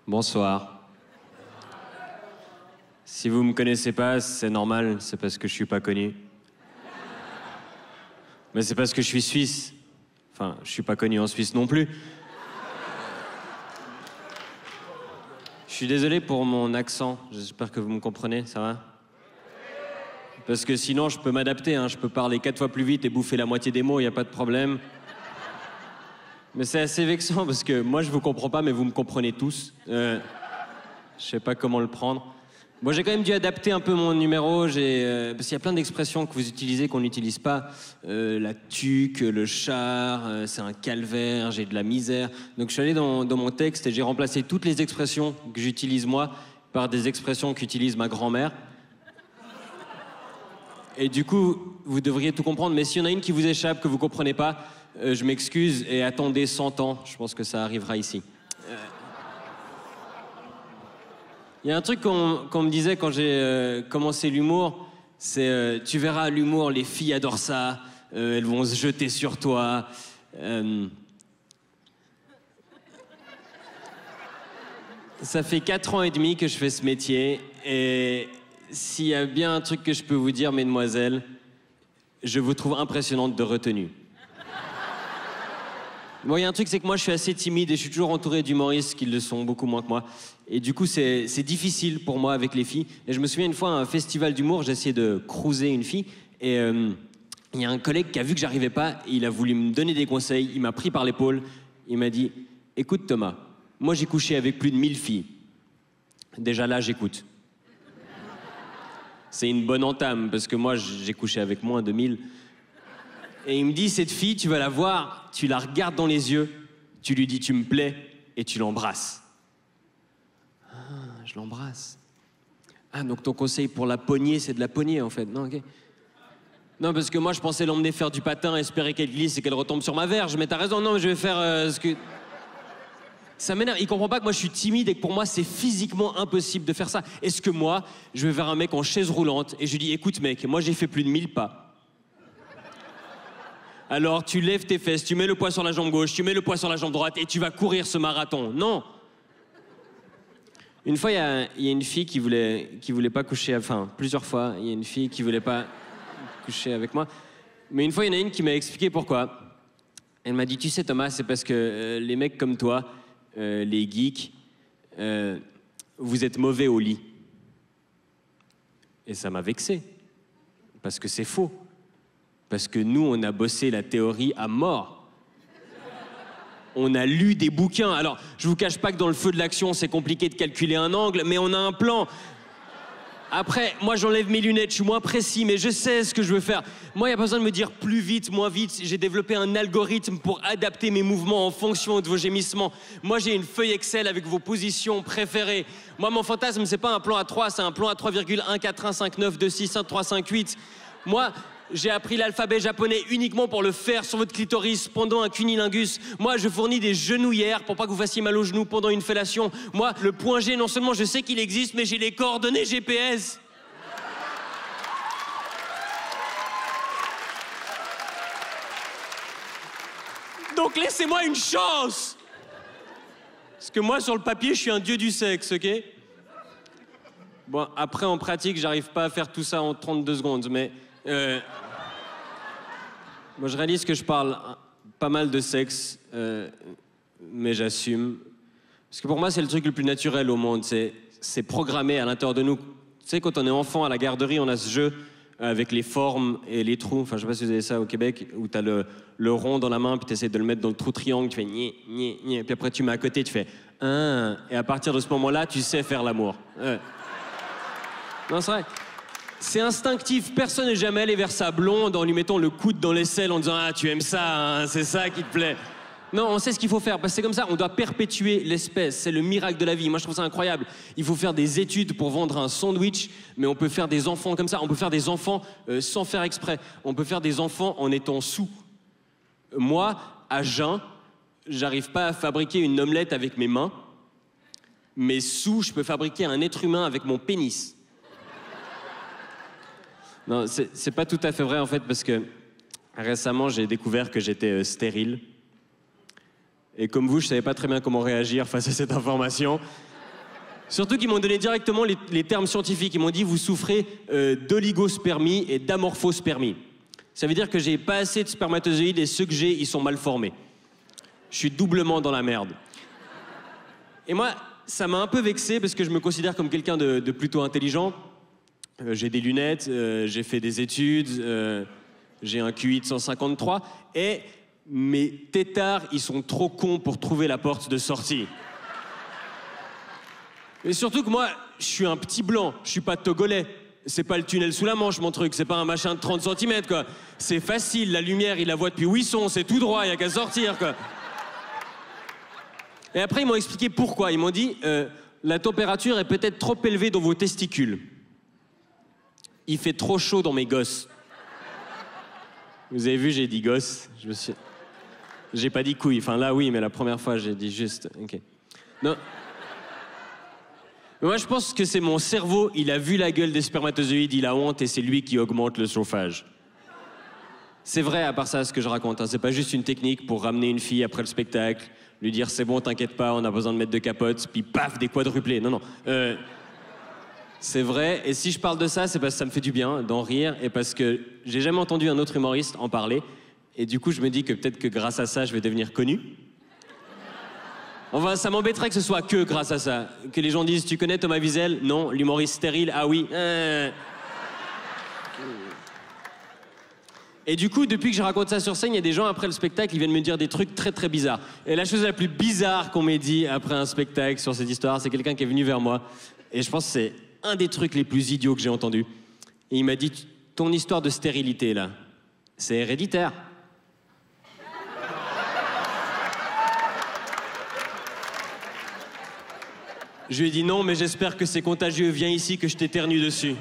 Bonsoir. Si vous me connaissez pas, c'est normal, c'est parce que je suis pas connu. Mais c'est parce que je suis suisse. Enfin, je suis pas connu en Suisse non plus. Je suis désolé pour mon accent, j'espère que vous me comprenez, ça va? Parce que sinon, je peux m'adapter, hein. Je peux parler 4 fois plus vite et bouffer la moitié des mots, y a pas de problème. Mais c'est assez vexant parce que moi, je vous comprends pas, mais vous me comprenez tous. Je sais pas comment le prendre. Bon, j'ai quand même dû adapter un peu mon numéro, parce qu'il y a plein d'expressions que vous utilisez qu'on n'utilise pas. La tuque, le char, c'est un calvaire, j'ai de la misère. Donc je suis allé dans mon texte et j'ai remplacé toutes les expressions que j'utilise moi par des expressions qu'utilise ma grand-mère. Et du coup, vous devriez tout comprendre, mais s'il y en a une qui vous échappe, que vous comprenez pas, je m'excuse et attendez 100 ans, je pense que ça arrivera ici. Il y a un truc qu'on me disait quand j'ai commencé l'humour, c'est tu verras l'humour, les filles adorent ça, elles vont se jeter sur toi. Ça fait 4 ans et demi que je fais ce métier et s'il y a bien un truc que je peux vous dire, mesdemoiselles, je vous trouve impressionnante de retenue. Bon, il y a un truc, c'est que moi, je suis assez timide et je suis toujours entouré d'humoristes qui le sont beaucoup moins que moi. Et du coup, c'est difficile pour moi avec les filles. Et je me souviens une fois, à un festival d'humour, j'ai essayé de cruiser une fille. Et il y a un collègue qui a vu que j'arrivais pas. Il a voulu me donner des conseils. Il m'a pris par l'épaule. Il m'a dit « Écoute Thomas, moi j'ai couché avec plus de 1000 filles. Déjà là, j'écoute. C'est une bonne entame, parce que moi, j'ai couché avec moins de 1000. Et il me dit, cette fille, tu vas la voir, tu la regardes dans les yeux, tu lui dis, tu me plais, et tu l'embrasses. Ah, je l'embrasse. Ah, donc ton conseil pour la poignée, c'est de la poignée, en fait. Non, ok. Non, parce que moi, je pensais l'emmener faire du patin, espérer qu'elle glisse et qu'elle retombe sur ma verge. Mais t'as raison, non, mais je vais faire ce que... Ça m'énerve. Il comprend pas que moi, je suis timide et que pour moi, c'est physiquement impossible de faire ça. Est-ce que moi, je vais vers un mec en chaise roulante et je lui dis, écoute, mec, moi, j'ai fait plus de 1000 pas. Alors, tu lèves tes fesses, tu mets le poids sur la jambe gauche, tu mets le poids sur la jambe droite et tu vas courir ce marathon. Non. Une fois, il y a une fille qui voulait pas coucher... Enfin, plusieurs fois, il y a une fille qui voulait pas coucher avec moi. Mais une fois, il y en a une qui m'a expliqué pourquoi. Elle m'a dit, tu sais, Thomas, c'est parce que les mecs comme toi, les geeks, vous êtes mauvais au lit. Et ça m'a vexé. Parce que c'est faux. Parce que nous, on a bossé la théorie à mort. On a lu des bouquins. Alors, je vous cache pas que dans le feu de l'action, c'est compliqué de calculer un angle, mais on a un plan. Après, moi, j'enlève mes lunettes, je suis moins précis, mais je sais ce que je veux faire. Moi, il n'y a pas besoin de me dire plus vite, moins vite. J'ai développé un algorithme pour adapter mes mouvements en fonction de vos gémissements. Moi, j'ai une feuille Excel avec vos positions préférées. Moi, mon fantasme, c'est pas un plan à 3, c'est un plan à 3,14159261358. Moi... J'ai appris l'alphabet japonais uniquement pour le faire sur votre clitoris pendant un cunilingus. Moi, je fournis des genouillères pour pas que vous fassiez mal aux genoux pendant une fellation. Moi, le point G, non seulement je sais qu'il existe, mais j'ai les coordonnées GPS. Donc laissez-moi une chance. Parce que moi, sur le papier, je suis un dieu du sexe, ok? Bon, après, en pratique, j'arrive pas à faire tout ça en 32 secondes, mais... Moi, je réalise que je parle pas mal de sexe, mais j'assume. Parce que pour moi, c'est le truc le plus naturel au monde. C'est programmé à l'intérieur de nous. Tu sais, quand on est enfant à la garderie, on a ce jeu avec les formes et les trous. Enfin, je sais pas si vous avez ça au Québec, où t'as le rond dans la main, puis t'essaies de le mettre dans le trou triangle, tu fais gné, gné, gné, puis après tu mets à côté, tu fais un. Et à partir de ce moment-là, tu sais faire l'amour. Non, c'est vrai. C'est instinctif, personne n'est jamais allé vers sa blonde en lui mettant le coude dans l'aisselle en disant « Ah, tu aimes ça, hein, c'est ça qui te plaît ». Non, on sait ce qu'il faut faire, parce que c'est comme ça, on doit perpétuer l'espèce, c'est le miracle de la vie. Moi, je trouve ça incroyable. Il faut faire des études pour vendre un sandwich, mais on peut faire des enfants comme ça, on peut faire des enfants sans faire exprès. On peut faire des enfants en étant sous. Moi, à jeun, j'arrive pas à fabriquer une omelette avec mes mains, mais sous, je peux fabriquer un être humain avec mon pénis. Non, c'est pas tout à fait vrai en fait, parce que récemment j'ai découvert que j'étais stérile. Et comme vous, je savais pas très bien comment réagir face à cette information. Surtout qu'ils m'ont donné directement les termes scientifiques. Ils m'ont dit, vous souffrez d'oligospermie et d'amorphospermie. Ça veut dire que j'ai pas assez de spermatozoïdes et ceux que j'ai, ils sont mal formés. Je suis doublement dans la merde. Et moi, ça m'a un peu vexé parce que je me considère comme quelqu'un de plutôt intelligent. J'ai des lunettes, j'ai fait des études, j'ai un QI de 153. Et mes têtards, ils sont trop cons pour trouver la porte de sortie. Et surtout que moi, je suis un petit blanc, je suis pas togolais. C'est pas le tunnel sous la Manche, mon truc, c'est pas un machin de 30 cm, quoi. C'est facile, la lumière, il la voit depuis où ils sont, c'est tout droit, il y a qu'à sortir, quoi. Et après, ils m'ont expliqué pourquoi. Ils m'ont dit, la température est peut-être trop élevée dans vos testicules. Il fait trop chaud dans mes gosses. Vous avez vu, j'ai dit gosse. J'ai pas dit couille. Enfin, là, oui, mais la première fois, j'ai dit juste... OK. Non. Mais moi, je pense que c'est mon cerveau, il a vu la gueule des spermatozoïdes, il a honte et c'est lui qui augmente le chauffage. C'est vrai, à part ça, ce que je raconte. Hein. C'est pas juste une technique pour ramener une fille après le spectacle, lui dire c'est bon, t'inquiète pas, on a besoin de mettre de capote, puis paf, des quadruplés. Non, non. C'est vrai, et si je parle de ça, c'est parce que ça me fait du bien d'en rire et parce que j'ai jamais entendu un autre humoriste en parler. Et du coup, je me dis que peut-être que grâce à ça, je vais devenir connu. Enfin, ça m'embêterait que ce soit que grâce à ça. Que les gens disent, tu connais Thomas Wiesel? Non. L'humoriste stérile? Ah oui. Et du coup, depuis que je raconte ça sur scène, il y a des gens après le spectacle, ils viennent me dire des trucs très très bizarres. Et la chose la plus bizarre qu'on m'ait dit après un spectacle sur cette histoire, c'est quelqu'un qui est venu vers moi. Et je pense que c'est un des trucs les plus idiots que j'ai entendus. Et il m'a dit, ton histoire de stérilité là, c'est héréditaire. Je lui ai dit non, mais j'espère que c'est contagieux. Viens ici que je t'éternue dessus.